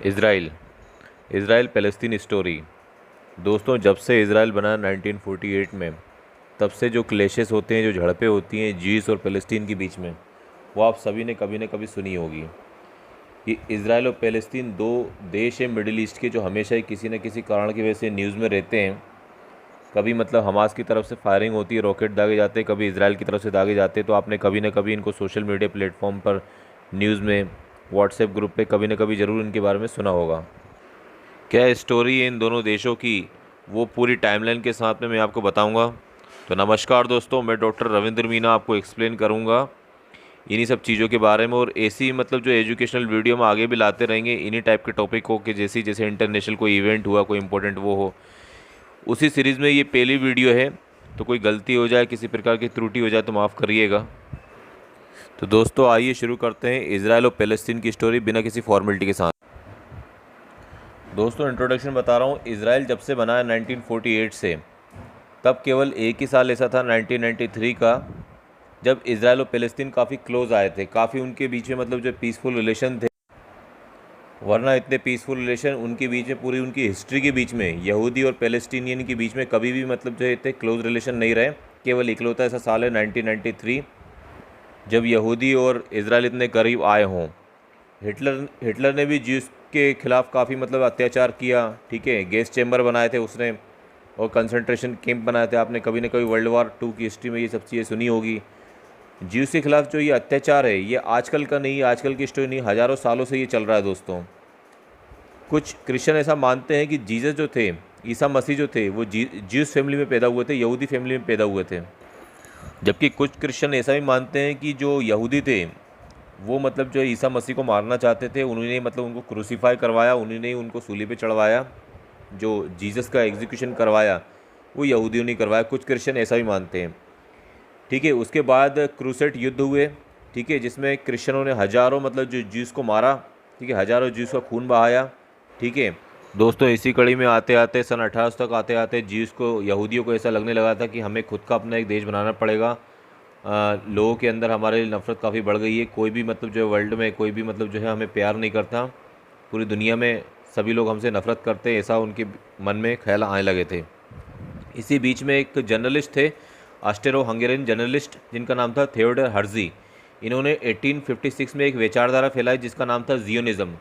Israel Israel फ़लस्तीन story. दोस्तों, जब से इज़राइल बना 1948 में, तब से जो क्लैशेस होते हैं, जो झड़पें होती हैं ज्यूस और फ़लस्तीन के बीच में, वो आप सभी ने कभी न कभी सुनी होगी। ये इज़राइल और फ़लस्तीन दो देश हैं मिडिल ईस्ट के, जो हमेशा ही किसी न किसी कारण की वजह से न्यूज़ में रहते हैं। कभी मतलब हमास की तरफ से फायरिंग होती है, रॉकेट दागे जाते हैं, कभी इज़राइल की तरफ से दागे जाते हैं। तो आपने कभी न कभी इनको सोशल मीडिया प्लेटफॉर्म पर, न्यूज़ में, व्हाट्सएप ग्रुप पे कभी न कभी ज़रूर इनके बारे में सुना होगा। क्या स्टोरी है इन दोनों देशों की, वो पूरी टाइमलाइन के साथ में मैं आपको बताऊंगा। तो नमस्कार दोस्तों, मैं डॉक्टर रविंद्र मीना आपको एक्सप्लेन करूंगा इन्हीं सब चीज़ों के बारे में। और ऐसी मतलब जो एजुकेशनल वीडियो में आगे भी लाते रहेंगे इन्हीं टाइप के टॉपिक हो, कि जैसे जैसे इंटरनेशनल कोई इवेंट हुआ, कोई इंपॉर्टेंट वो हो। उसी सीरीज़ में ये पहली वीडियो है, तो कोई गलती हो जाए, किसी प्रकार की त्रुटि हो जाए तो माफ़ करिएगा। तो दोस्तों आइए शुरू करते हैं इज़राइल और फ़लस्तीन की स्टोरी बिना किसी फॉर्मेलिटी के साथ। दोस्तों इंट्रोडक्शन बता रहा हूँ। इज़राइल जब से बना है 1948 से, तब केवल एक ही साल ऐसा था 1993 का, जब इज़राइल और फ़लस्तीन काफ़ी क्लोज आए थे। काफ़ी उनके बीच में मतलब जो पीसफुल रिलेशन थे, वरना इतने पीसफुल रिलेशन उनके बीच में, पूरी उनकी हिस्ट्री के बीच में, यहूदी और पैलेस्टीनियन के बीच में कभी भी मतलब जो इतने क्लोज रिलेशन नहीं रहे। केवल इकलौता ऐसा साल है 1993, जब यहूदी और इज़राइल इतने करीब आए हों। हिटलर ने भी ज्यूस के खिलाफ काफ़ी मतलब अत्याचार किया, ठीक है। गैस चैम्बर बनाए थे उसने, और कंसंट्रेशन कैंप बनाए थे। आपने कभी न कभी वर्ल्ड वार 2 की हिस्ट्री में ये सब चीज़ें सुनी होगी। ज्यूस के खिलाफ जो ये अत्याचार है, ये आजकल का नहीं, आजकल की स्टोरी नहीं, हज़ारों सालों से ये चल रहा है दोस्तों। कुछ क्रिश्चियन ऐसा मानते हैं कि जीसस जो थे, ईसा मसीह जो थे, वो ज्यूस फैमिली में पैदा हुए थे, यहूदी फैमिली में पैदा हुए थे। जबकि कुछ क्रिश्चियन ऐसा भी मानते हैं कि जो यहूदी थे, वो मतलब जो ईसा मसीह को मारना चाहते थे, उन्होंने मतलब उनको क्रूसीफाई करवाया, उन्होंने उनको सूली पे चढ़वाया। जो जीसस का एग्जीक्यूशन करवाया, वो यहूदियों ने करवाया। कुछ क्रिश्चियन ऐसा भी मानते हैं, ठीक है। उसके बाद क्रूसेड युद्ध हुए, ठीक है, जिसमें क्रिश्चियनों ने हज़ारों मतलब जो ज्यूस को मारा, ठीक है, हज़ारों ज्यूस का खून बहाया, ठीक है। दोस्तों इसी कड़ी में आते आते सन 1800 तक आते आते ज्यूस को, यहूदियों को ऐसा लगने लगा था कि हमें खुद का अपना एक देश बनाना पड़ेगा। लोगों के अंदर हमारे लिए नफ़रत काफ़ी बढ़ गई है। कोई भी मतलब जो है वर्ल्ड में, कोई भी मतलब जो है हमें प्यार नहीं करता। पूरी दुनिया में सभी लोग हमसे नफ़रत करते हैं, ऐसा उनके मन में ख्याल आने लगे थे। इसी बीच में एक जर्नलिस्ट थे, ऑस्ट्रो हंगेरियन जर्नलिस्ट, जिनका नाम था थियोडर हर्जी। इन्होंने 1856 में एक विचारधारा फैलाई जिसका नाम था जियोनिज़्म।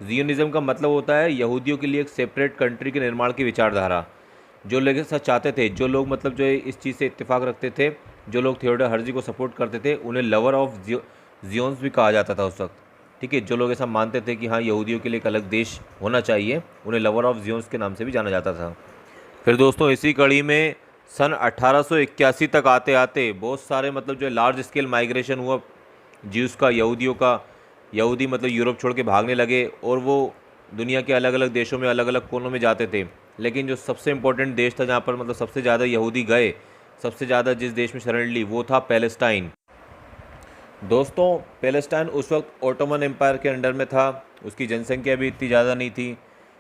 जियोनिज़्म का मतलब होता है यहूदियों के लिए एक सेपरेट कंट्री के निर्माण की विचारधारा। जो लोग ऐसा चाहते थे, जो लोग मतलब जो है इस चीज़ से इत्तेफाक रखते थे, जो लोग थियोडर हर्जी को सपोर्ट करते थे, उन्हें लवर ऑफ जियोन्स भी कहा जाता था उस वक्त, ठीक है। जो लोग ऐसा मानते थे कि हाँ यहूदियों के लिए एक अलग देश होना चाहिए, उन्हें लवर ऑफ जियोन्स के नाम से भी जाना जाता था। फिर दोस्तों इसी कड़ी में सन 1881 तक आते आते बहुत सारे मतलब जो लार्ज स्केल माइग्रेशन हुआ ज्यूस का, यहूदियों का। यहूदी मतलब यूरोप छोड़ के भागने लगे, और वो दुनिया के अलग अलग देशों में, अलग अलग कोनों में जाते थे। लेकिन जो सबसे इम्पोर्टेंट देश था जहाँ पर मतलब सबसे ज़्यादा यहूदी गए, सबसे ज़्यादा जिस देश में शरण ली, वो था पैलेस्टाइन। दोस्तों पैलेस्टाइन उस वक्त ओटोमन एम्पायर के अंडर में था। उसकी जनसंख्या भी इतनी ज़्यादा नहीं थी।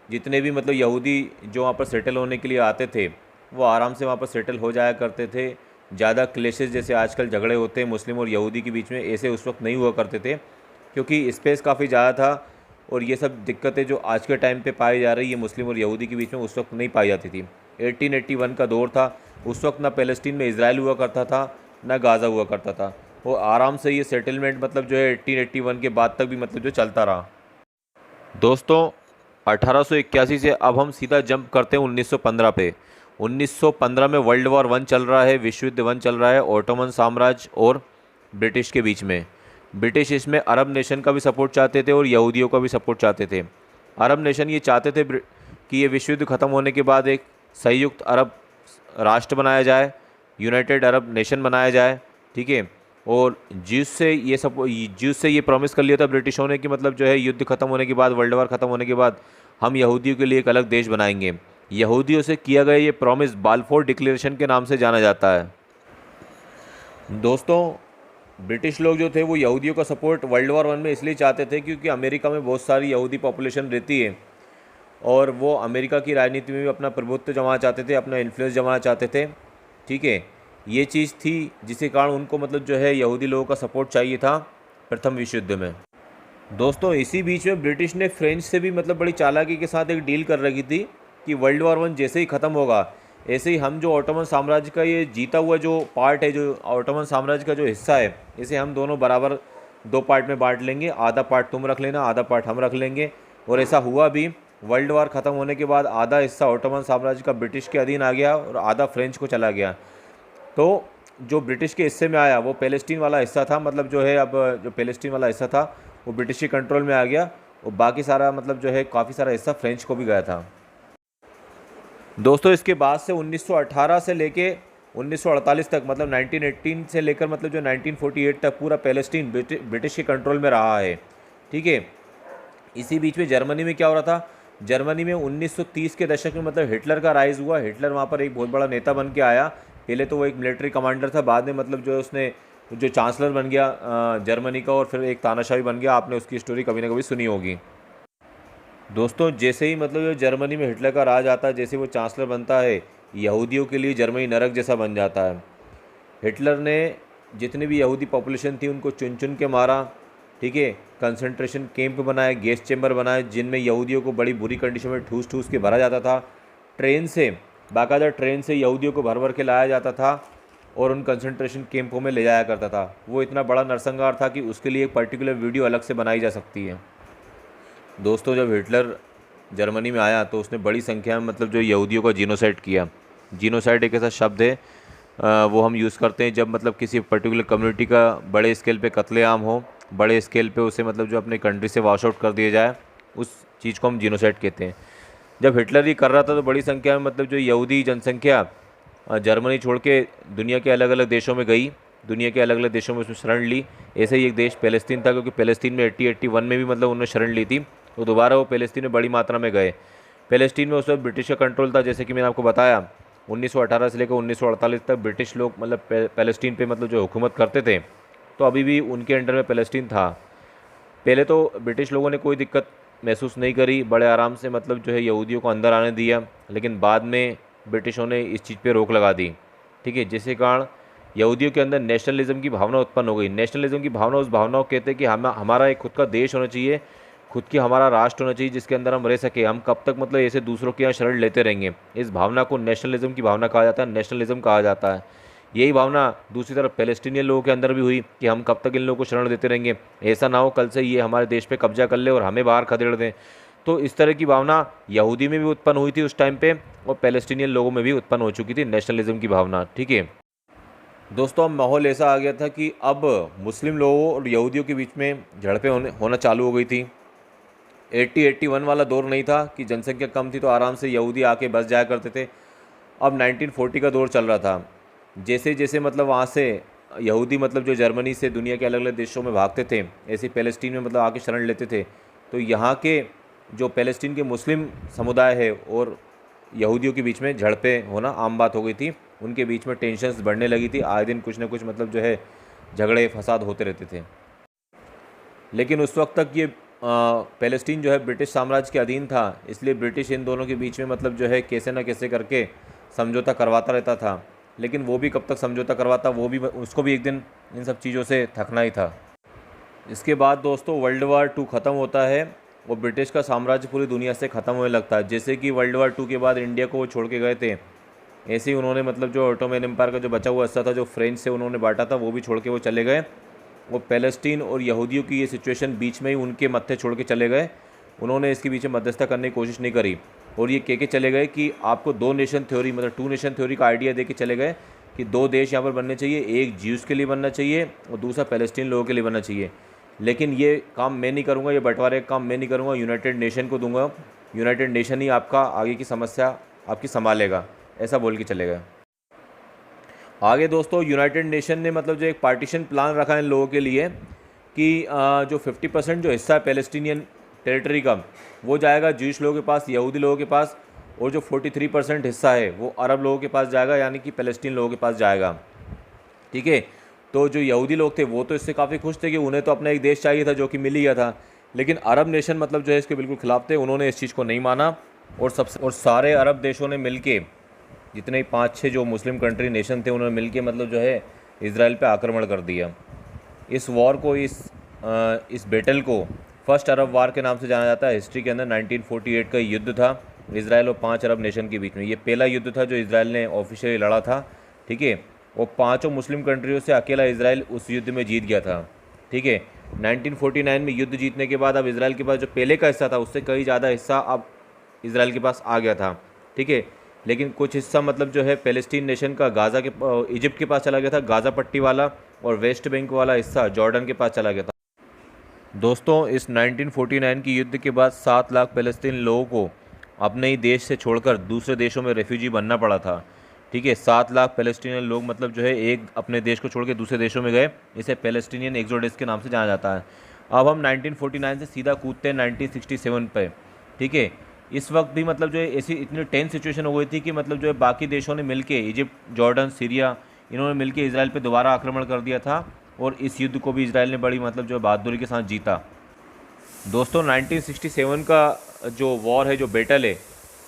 जितने भी मतलब यहूदी जो वहाँ पर सेटल होने के लिए आते थे, वो आराम से वहाँ पर सेटल हो जाया करते थे। ज़्यादा क्लेशेस जैसे आजकल झगड़े होते हैं मुस्लिम और यहूदी के बीच में, ऐसे उस वक्त नहीं हुआ करते थे, क्योंकि स्पेस काफ़ी ज़्यादा था। और ये सब दिक्कतें जो आज के टाइम पे पाई जा रही है मुस्लिम और यहूदी के बीच में, उस वक्त नहीं पाई जाती थी। 1881 का दौर था। उस वक्त ना पैलेस्टीन में इज़राइल हुआ करता था, ना गाज़ा हुआ करता था। वो आराम से ये सेटलमेंट मतलब जो है 1881 के बाद तक भी मतलब जो चलता रहा। दोस्तों 1881 से अब हम सीधा जंप करते हैं 1915 पे। 1915 में वर्ल्ड वॉर 1 चल रहा है, विश्व युद्ध 1 चल रहा है, ओटोमन साम्राज्य और ब्रिटिश के बीच में। ब्रिटिश इसमें अरब नेशन का भी सपोर्ट चाहते थे और यहूदियों का भी सपोर्ट चाहते थे। अरब नेशन ये चाहते थे कि ये विश्व युद्ध ख़त्म होने के बाद एक संयुक्त अरब राष्ट्र बनाया जाए, यूनाइटेड अरब नेशन बनाया जाए, ठीक है। और ज्यूस से ये प्रॉमिस कर लिया था ब्रिटिशों ने कि मतलब जो है युद्ध ख़त्म होने के बाद, वर्ल्ड वार ख़त्म होने के बाद, हम यहूदियों के लिए एक अलग देश बनाएंगे। यहूदियों से किया गया ये प्रॉमिस बाल्फोर डिक्लेरेशन के नाम से जाना जाता है। दोस्तों ब्रिटिश लोग जो थे वो यहूदियों का सपोर्ट वर्ल्ड वॉर 1 में इसलिए चाहते थे क्योंकि अमेरिका में बहुत सारी यहूदी पॉपुलेशन रहती है और वो अमेरिका की राजनीति में भी अपना प्रभुत्व जमाना चाहते थे, अपना इन्फ्लुएंस जमाना चाहते थे। ठीक है, ये चीज़ थी जिसके कारण उनको मतलब जो है यहूदी लोगों का सपोर्ट चाहिए था प्रथम विश्व युद्ध में। दोस्तों इसी बीच में ब्रिटिश ने फ्रेंच से भी मतलब बड़ी चालाकी के साथ एक डील कर रखी थी कि वर्ल्ड वॉर 1 जैसे ही ख़त्म होगा ऐसे ही हम जो ऑटोमन साम्राज्य का ये जीता हुआ जो पार्ट है, जो ऑटोमन साम्राज्य का जो हिस्सा है, इसे हम दोनों बराबर 2 पार्ट में बांट लेंगे। आधा पार्ट तुम रख लेना, आधा पार्ट हम रख लेंगे। और ऐसा हुआ भी। वर्ल्ड वॉर ख़त्म होने के बाद आधा हिस्सा ऑटोमन साम्राज्य का ब्रिटिश के अधीन आ गया और आधा फ्रेंच को चला गया। तो जो ब्रिटिश के हिस्से में आया वो पैलेस्टीन वाला हिस्सा था, मतलब जो है अब जो पैलेस्टीन वाला हिस्सा था वो ब्रिटिश के कंट्रोल में आ गया और बाकी सारा मतलब जो है काफ़ी सारा हिस्सा फ्रेंच को भी गया था। दोस्तों इसके बाद से 1918 से लेके 1948 तक, मतलब 1918 से लेकर मतलब जो 1948 तक पूरा पैलेस्टीन ब्रिटिश के कंट्रोल में रहा है। ठीक है, इसी बीच में जर्मनी में क्या हो रहा था, जर्मनी में 1930 के दशक में मतलब हिटलर का राइज़ हुआ। हिटलर वहाँ पर एक बहुत बड़ा नेता बन के आया। पहले तो वो एक मिलिट्री कमांडर था, बाद में मतलब जो है उसने जो चांसलर बन गया जर्मनी का और फिर एक तानाशाही बन गया। आपने उसकी स्टोरी कभी ना कभी सुनी होगी। दोस्तों जैसे ही मतलब जो जर्मनी में हिटलर का राज आता है, जैसे वो चांसलर बनता है, यहूदियों के लिए जर्मनी नरक जैसा बन जाता है। हिटलर ने जितनी भी यहूदी पॉपुलेशन थी उनको चुन चुन के मारा। ठीक है, कंसंट्रेशन कैंप बनाए, गैस चैम्बर बनाए जिनमें यहूदियों को बड़ी बुरी कंडीशन में ठूस ठूस के भरा जाता था। ट्रेन से, बाकायदा ट्रेन से यहूदियों को भर भर के लाया जाता था और उन कंसंट्रेशन कैंपों में ले जाया करता था। वो इतना बड़ा नरसंहार था कि उसके लिए एक पर्टिकुलर वीडियो अलग से बनाई जा सकती है। दोस्तों जब हिटलर जर्मनी में आया तो उसने बड़ी संख्या में मतलब जो यहूदियों का जीनोसाइड किया। जीनोसाइड एक ऐसा शब्द है वो हम यूज़ करते हैं जब मतलब किसी पर्टिकुलर कम्युनिटी का बड़े स्केल पे कत्लेआम हो, बड़े स्केल पे उसे मतलब जो अपने कंट्री से वॉश आउट कर दिया जाए, उस चीज़ को हम जीनोसाइड कहते हैं। जब हिटलर ये कर रहा था तो बड़ी संख्या में मतलब जो यहूदी जनसंख्या जर्मनी छोड़ के दुनिया के अलग अलग देशों में गई, दुनिया के अलग अलग देशों में उसने शरण ली। ऐसे ही एक देश पैलेस्तीन था, क्योंकि पैलेस्तीन में 80-81 में भी मतलब उन्होंने शरण ली थी, तो दोबारा वो पैलेस्तीन में बड़ी मात्रा में गए। पैलेस्तीन में उस वक्त ब्रिटिश का कंट्रोल था, जैसे कि मैंने आपको बताया 1918 से लेकर 1948 तक ब्रिटिश लोग मतलब पैलेस्टीन पे मतलब जो हुकूमत करते थे, तो अभी भी उनके अंडर में पैलेस्टीन था। पहले तो ब्रिटिश लोगों ने कोई दिक्कत महसूस नहीं करी, बड़े आराम से मतलब जो है यहूदियों को अंदर आने दिया, लेकिन बाद में ब्रिटिशों ने इस चीज़ पे रोक लगा दी। ठीक है, जिसके कारण यहूदियों के अंदर नेशनलिज्म की भावना उत्पन्न हो गई। नेशनलिज्म की भावना उस भावना को कहते हैं कि हमारा एक खुद का देश होना चाहिए, खुद की हमारा राष्ट्र होना चाहिए जिसके अंदर हम रह सके। हम कब तक मतलब ऐसे दूसरों के यहाँ शरण लेते रहेंगे। इस भावना को नेशनलिज्म की भावना कहा जाता है, नेशनलिज्म कहा जाता है। यही भावना दूसरी तरफ पैलेस्टीनियन लोगों के अंदर भी हुई कि हम कब तक इन लोगों को शरण देते रहेंगे, ऐसा ना हो कल से ये हमारे देश पे कब्जा कर ले और हमें बाहर खदेड़ दें। तो इस तरह की भावना यहूदी में भी उत्पन्न हुई थी उस टाइम पे और पैलेस्टीनियन लोगों में भी उत्पन्न हो चुकी थी नेशनलिज्म की भावना। ठीक है दोस्तों, अब माहौल ऐसा आ गया था कि अब मुस्लिम लोगों और यहूदियों के बीच में झड़पें होना चालू हो गई थी। 80-81 वाला दौर नहीं था कि जनसंख्या कम थी तो आराम से यहूदी आके बस जाया करते थे। अब 1940 का दौर चल रहा था। जैसे जैसे मतलब वहाँ से यहूदी मतलब जो जर्मनी से दुनिया के अलग अलग देशों में भागते थे, ऐसे पैलेस्टीन में मतलब आके शरण लेते थे, तो यहाँ के जो पैलेस्टीन के मुस्लिम समुदाय है और यहूदियों के बीच में झड़पें होना आम बात हो गई थी। उनके बीच में टेंशन्स बढ़ने लगी थी। आए दिन कुछ ना कुछ मतलब जो है झगड़े फसाद होते रहते थे। लेकिन उस वक्त तक ये पैलेस्टीन जो है ब्रिटिश साम्राज्य के अधीन था, इसलिए ब्रिटिश इन दोनों के बीच में मतलब जो है कैसे ना कैसे करके समझौता करवाता रहता था। लेकिन वो भी कब तक समझौता करवाता, वो भी उसको भी एक दिन इन सब चीज़ों से थकना ही था। इसके बाद दोस्तों वर्ल्ड वार 2 ख़त्म होता है और ब्रिटिश का साम्राज्य पूरी दुनिया से ख़त्म होने लगता है। जैसे कि वर्ल्ड वार 2 के बाद इंडिया को वो छोड़ के गए थे, ऐसे ही उन्होंने मतलब जो ऑटोमन एम्पायर का जो बचा हुआ हिस्सा था जो फ्रेंच से उन्होंने बांटा था, वो भी छोड़ के वो चले गए। वो पैलेस्टीन और यहूदियों की ये सिचुएशन बीच में ही उनके मत्थे छोड़ के चले गए। उन्होंने इसके बीच में मध्यस्थता करने की कोशिश नहीं करी और ये कह के चले गए कि आपको 2 नेशन थ्योरी मतलब 2 नेशन थ्योरी का आइडिया दे के चले गए कि 2 देश यहाँ पर बनने चाहिए, एक ज्यूज़ के लिए बनना चाहिए और दूसरा पैलेस्टीन लोगों के लिए बनना चाहिए। लेकिन ये काम मैं नहीं करूँगा, ये बंटवारे का काम मैं नहीं करूँगा, यूनाइटेड नेशन को दूंगा, यूनाइटेड नेशन ही आपका आगे की समस्या आपकी संभालेगा, ऐसा बोल के चले गए। आगे दोस्तों यूनाइटेड नेशन ने मतलब जो एक पार्टीशन प्लान रखा है इन लोगों के लिए कि जो 50% जो हिस्सा है पैलेस्टीनियन टेरिटरी का वो जाएगा ज्यूइश लोगों के पास, यहूदी लोगों के पास, और जो 43% हिस्सा है वो अरब लोगों के पास जाएगा, यानी कि पैलेस्टीन लोगों के पास जाएगा। ठीक है, तो जो यहूदी लोग थे वो तो इससे काफ़ी खुश थे कि उन्हें तो अपना एक देश चाहिए था जो कि मिल ही गया था, लेकिन अरब नेशन मतलब जो है इसके बिल्कुल खिलाफ थे, उन्होंने इस चीज़ को नहीं माना। और सारे अरब देशों ने मिल के, जितने 5-6 जो मुस्लिम कंट्री नेशन थे उन्होंने मिल के मतलब जो है इसराइल पे आक्रमण कर दिया। इस वॉर को इस बैटल को फर्स्ट अरब वार के नाम से जाना जाता है। हिस्ट्री के अंदर 1948 का युद्ध था इसराइल और 5 अरब नेशन के बीच में। ये पहला युद्ध था जो इसराइल ने ऑफिशियली लड़ा था, ठीक है। और 5 मुस्लिम कंट्रियों से अकेला इसराइल उस युद्ध में जीत गया था, ठीक है। 1949 में युद्ध जीतने के बाद अब इसराइल के पास जो पहले का हिस्सा था उससे कई ज़्यादा हिस्सा अब इसराइल के पास आ गया था, ठीक है। लेकिन कुछ हिस्सा मतलब जो है पैलेस्टीन नेशन का गाज़ा के इजिप्ट के पास चला गया था, गाज़ा पट्टी वाला, और वेस्ट बैंक वाला हिस्सा जॉर्डन के पास चला गया था। दोस्तों, इस 1949 की युद्ध के बाद 7 लाख पैलेस्तीन लोगों को अपने ही देश से छोड़कर दूसरे देशों में रेफ्यूजी बनना पड़ा था, ठीक है। 7 लाख पैलेस्टीनियन लोग मतलब जो है एक अपने देश को छोड़ के दूसरे देशों में गए। इसे पैलेस्टीनियन एक्सोडस के नाम से जाना जाता है। अब हम 1949 से सीधा कूदते हैं 1967 पे, ठीक है। इस वक्त भी मतलब जो है ऐसी इतनी टेंस सिचुएशन हो गई थी कि मतलब जो है बाकी देशों ने मिलके, इजिप्ट, जॉर्डन, सीरिया, इन्होंने मिलके इसराइल पे दोबारा आक्रमण कर दिया था और इस युद्ध को भी इसराइल ने बड़ी मतलब जो है बहादुरी के साथ जीता। दोस्तों, 1967 का जो वॉर है, जो बैटल है,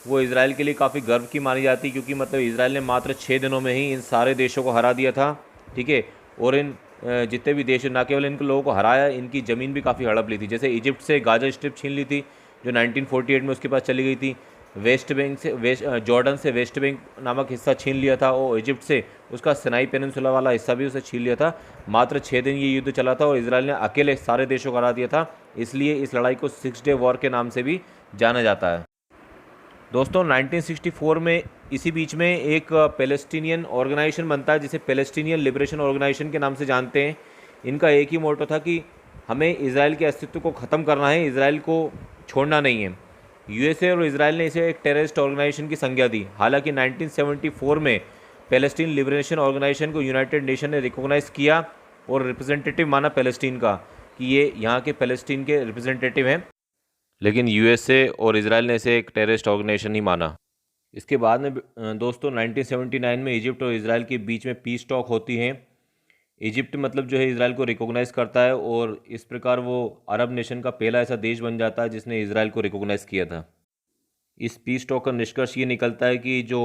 वो इसराइल के लिए काफ़ी गर्व की मानी जाती है, क्योंकि मतलब इसराइल ने मात्र 6 दिनों में ही इन सारे देशों को हरा दिया था, ठीक है। और इन जितने भी देश, ना केवल इन लोगों को हराया, इनकी ज़मीन भी काफ़ी हड़प ली थी। जैसे इजिप्ट से गाजा स्ट्रिप छीन ली थी जो 1948 में उसके पास चली गई थी। जॉर्डन से वेस्ट बैंक नामक हिस्सा छीन लिया था, और इजिप्ट से उसका सिनाई पेनिनसुला वाला हिस्सा भी उसे छीन लिया था। मात्र 6 दिन ये युद्ध चला था और इसराइल ने अकेले सारे देशों को हरा दिया था। इसलिए इस लड़ाई को 6 डे वॉर के नाम से भी जाना जाता है। दोस्तों, 1964 में इसी बीच में एक पैलेस्टीनियन ऑर्गेनाइजेशन बनता है जिसे पैलेस्टीनियन लिबरेशन ऑर्गेनाइजेशन के नाम से जानते हैं। इनका एक ही मोटो था कि हमें इसराइल के अस्तित्व को ख़त्म करना है, इसराइल को छोड़ना नहीं है। यूएसए और इसराइल ने इसे एक टेररिस्ट ऑर्गेनाइजेशन की संज्ञा दी। हालांकि 1974 में पैलेस्टीन लिबरेशन ऑर्गेनाइजेशन को यूनाइटेड नेशन ने रिकॉग्नाइज़ किया और रिप्रेजेंटेटिव माना पैलेस्टीन का, कि ये यहाँ के पैलेस्टीन के रिप्रेजेंटेटिव हैं, लेकिन यूएसए और इसराइल ने इसे एक टेररिस्ट ऑर्गेनाइजेशन ही माना। इसके बाद में दोस्तों 1979 में इजिप्ट और इसराइल के बीच में पीस टॉक होती हैं। इजिप्ट मतलब जो है इसराइल को रिकॉग्नाइज़ करता है और इस प्रकार वो अरब नेशन का पहला ऐसा देश बन जाता है जिसने इसराइल को रिकॉग्नाइज़ किया था। इस पीस टॉक का निष्कर्ष ये निकलता है कि जो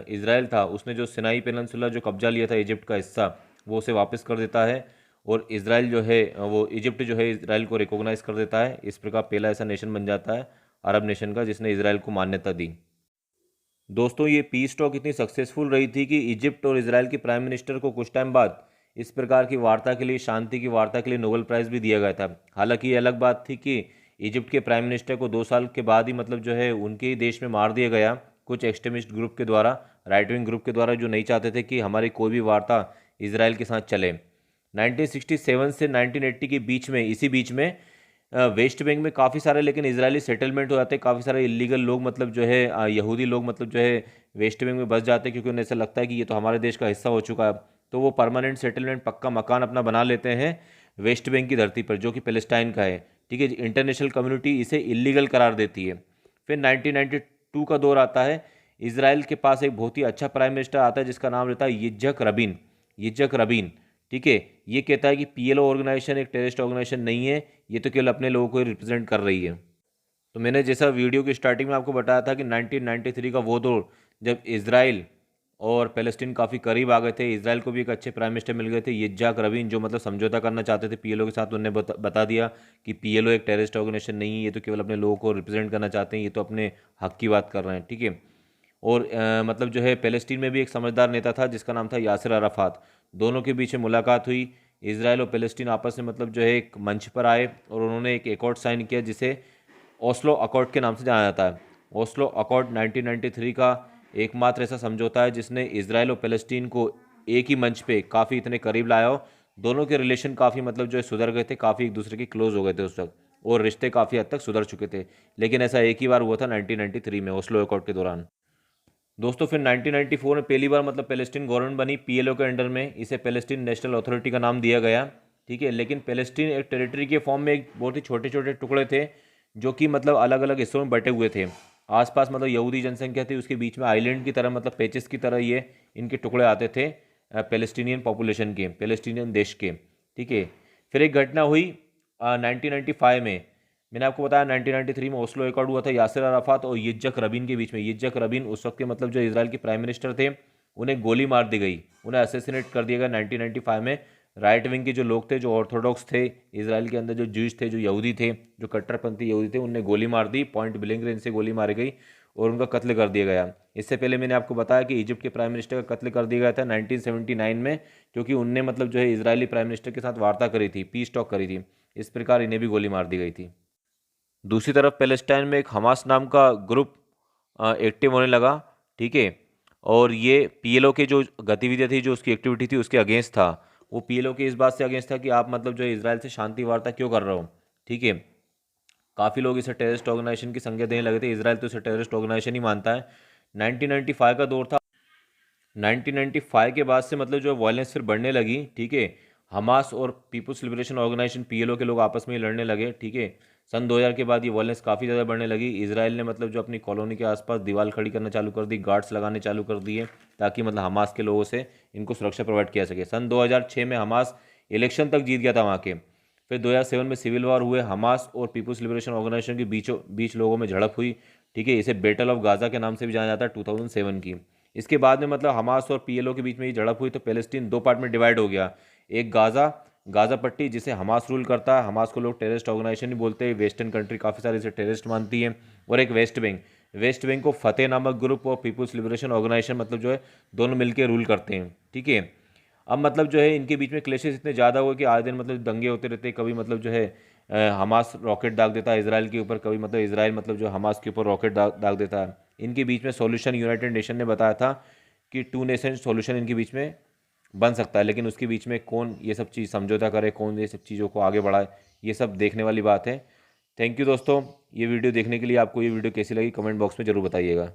इसराइल था उसने जो सिनाई पेनिनसुला जो कब्जा लिया था इजिप्ट का हिस्सा, वो उसे वापस कर देता है, और इसराइल जो है वो इजिप्ट जो है इसराइल को रिकॉग्नाइज़ कर देता है। इस प्रकार पहला ऐसा नेशन बन जाता है अरब नेशन का जिसने इसराइल को मान्यता दी। दोस्तों, ये पीस टॉक इतनी सक्सेसफुल रही थी कि इजिप्ट और इसराइल के प्राइम मिनिस्टर को कुछ टाइम बाद इस प्रकार की वार्ता के लिए, शांति की वार्ता के लिए नोबेल प्राइज़ भी दिया गया था। हालांकि ये अलग बात थी कि इजिप्ट के प्राइम मिनिस्टर को 2 साल के बाद ही मतलब जो है उनके ही देश में मार दिया गया, कुछ एक्सट्रीमिस्ट ग्रुप के द्वारा, राइट विंग ग्रुप के द्वारा, जो नहीं चाहते थे कि हमारी कोई भी वार्ता इसराइल के साथ चले। 1967 से 1980 के बीच में, इसी बीच में वेस्ट बैंक में काफ़ी सारे लेकिन इजरायली सेटलमेंट हो जाते हैं। काफ़ी सारे इलीगल लोग मतलब जो है यहूदी लोग मतलब जो है वेस्ट बैंक में बस जाते हैं, क्योंकि उन्हें ऐसा लगता है कि ये तो हमारे देश का हिस्सा हो चुका है। तो वो परमानेंट सेटलमेंट, पक्का मकान अपना बना लेते हैं वेस्ट बैंक की धरती पर, जो कि पैलेस्टाइन का है, ठीक है। इंटरनेशनल कम्युनिटी इसे इलीगल करार देती है। फिर 1992 का दौर आता है। इसराइल के पास एक बहुत ही अच्छा प्राइम मिनिस्टर आता है जिसका नाम रहता है यिtzhak रबीन, ठीक है। ये कहता है कि पीएलओ ऑर्गेनाइजेशन एक टेररिस्ट ऑर्गेनाइजेशन नहीं है, ये तो केवल अपने लोगों को रिप्रेजेंट कर रही है। तो मैंने जैसा वीडियो की स्टार्टिंग में आपको बताया था कि 1993 का वो दौर जब इसराइल और पैलेस्टीन काफ़ी करीब आ गए थे, इसराइल को भी एक अच्छे प्राइम मिनिस्टर मिल गए थे, यिtzhak रबीन, जो मतलब समझौता करना चाहते थे पीएलओ के साथ। उन्होंने बता दिया कि पीएलओ एक टेररिस्ट ऑर्गेनाइजेशन नहीं है, ये तो केवल अपने लोगों को रिप्रेजेंट करना चाहते हैं, ये तो अपने हक की बात कर रहे हैं, ठीक है। और मतलब जो है पैलेस्टीन में भी एक समझदार नेता था जिसका नाम था यासिर अराफात। दोनों के बीच में मुलाकात हुई। इसराइल और पैलेस्टीन आपस में मतलब जो है एक मंच पर आए और उन्होंने एक अकॉर्ड साइन किया जिसे ओस्लो अकॉर्ड के नाम से जाना जाता है। ओस्लो अकॉर्ड 1993 का एकमात्र ऐसा समझौता है जिसने इसराइल और पैलेस्टीन को एक ही मंच पे काफ़ी इतने करीब लाया हो। दोनों के रिलेशन काफ़ी मतलब जो है सुधर गए थे, काफ़ी एक दूसरे के क्लोज हो गए थे उस वक्त, और रिश्ते काफ़ी हद तक सुधर चुके थे। लेकिन ऐसा एक ही बार हुआ था 1993 में, ओस्लो अकॉर्ड के दौरान। दोस्तों, फिर 1994 में पहली बार मतलब पैलेस्टीन गवर्नमेंट बनी पीएलओ के अंडर में। इसे पैलेस्टीन नेशनल अथॉरिटी का नाम दिया गया, ठीक है। लेकिन पैलेस्टीन एक टेरिटरी के फॉर्म में एक बहुत ही छोटे छोटे टुकड़े थे जो कि मतलब अलग अलग हिस्सों में बटे हुए थे। आसपास मतलब यहूदी जनसंख्या थी, उसके बीच में आइलैंड की तरह मतलब पेचेस की तरह ये इनके टुकड़े आते थे। पैलेस्टीनियन पॉपुलेशन के, पैलेस्टीनियन देश के, ठीक है। फिर एक घटना हुई 1995 में, मैंने आपको बताया 1993 में ओस्लो एकॉर्ड हुआ था यासिर अराफात और यित्जक रबीन के बीच में। यित्जक रबीन उस वक्त के मतलब जो इसराइल के प्राइम मिनिस्टर थे, उन्हें गोली मार दी गई, उन्हें असेसिनेट कर दिया गया 1995 में। राइट विंग के जो लोग थे, जो ऑर्थोडॉक्स थे इसराइल के अंदर, जो ज्यूज थे, जो यहूदी थे, जो कट्टरपंथी यहूदी थे, उन्हें गोली मार दी, पॉइंट ब्लैंक रेंज से गोली मारी गई और उनका कत्ल कर दिया गया। इससे पहले मैंने आपको बताया कि इजिप्ट के प्राइम मिनिस्टर का कत्ल कर दिया गया था 1979 में, क्योंकि उनने मतलब जो है इजरायली प्राइम मिनिस्टर के साथ वार्ता करी थी, पीस टॉक करी थी। इस प्रकार इन्हें भी गोली मार दी गई थी। दूसरी तरफ पैलेस्टाइन में एक हमास नाम का ग्रुप एक्टिव होने लगा, ठीक है। और ये पीएलओ के जो गतिविधियाँ थी, जो उसकी एक्टिविटी थी, उसके अगेंस्ट था। वो पीएलओ के इस बात से अगेंस्ट था कि आप मतलब जो है इसराइल से शांति वार्ता क्यों कर रहे हो, ठीक है। काफ़ी लोग इसे टेररिस्ट ऑर्गेनाइजेशन की संज्ञा देने लगे थे। इसराइल तो इसे टेररिस्ट ऑर्गेनाइजेशन ही मानता है। 1995 का दौर था। 1995 के बाद से मतलब जो वायलेंस फिर बढ़ने लगी, ठीक है। हमास और पीपुल्स लिबरेशन ऑर्गेनाइजेशन पीएलओ के लोग आपस में ही लड़ने लगे, ठीक है। सन 2000 के बाद ये वायलेंस काफ़ी ज़्यादा बढ़ने लगी। इसराइल ने मतलब जो अपनी कॉलोनी के आसपास दीवार खड़ी करना चालू कर दी, गार्ड्स लगाने चालू कर दिए, ताकि मतलब हमास के लोगों से इनको सुरक्षा प्रोवाइड किया सके। सन 2006 में हमास इलेक्शन तक जीत गया था वहाँ के। फिर 2007 में सिविल वॉर हुए, हमास और पीपुल्स लिबरेशन ऑर्गेनाइजेशन के बीच लोगों में झड़प हुई, ठीक है। इसे बैटल ऑफ गाजा के नाम से भी जाना जाता है, 2007 की। इसके बाद में मतलब हमास और पीएलओ के बीच में ये झड़प हुई, तो पैलेस्टीन दो पार्ट में डिवाइड हो गया। एक गाजा पट्टी, जिसे हमास रूल करता है, हमास को लोग टेररिस्ट ऑर्गेनाइजेशन ही बोलते हैं, वेस्टर्न कंट्री काफ़ी सारे इसे टेररिस्ट मानती है। और एक वेस्ट बैंक को फतेह नामक ग्रुप और पीपुल्स लिबरेशन ऑर्गेनाइजेशन मतलब जो है दोनों मिलकर रूल करते हैं, ठीक है। अब मतलब जो है इनके बीच में क्लेशेस इतने ज़्यादा हुए कि आए दिन मतलब दंगे होते रहते हैं। कभी मतलब जो है हमास रॉकेट दाग देता है इसराइल के ऊपर, कभी मतलब इसराइल मतलब जो हमास के ऊपर रॉकेट दाग देता है। इनके बीच में सॉल्यूशन यूनाइटेड नेशन ने बताया था कि 2 नेशन सॉल्यूशन इनके बीच में बन सकता है, लेकिन उसके बीच में कौन ये सब चीज़ समझौता करे, कौन ये सब चीज़ों को आगे बढ़ाए, ये सब देखने वाली बात है। थैंक यू दोस्तों, ये वीडियो देखने के लिए। आपको ये वीडियो कैसी लगी कमेंट बॉक्स में ज़रूर बताइएगा।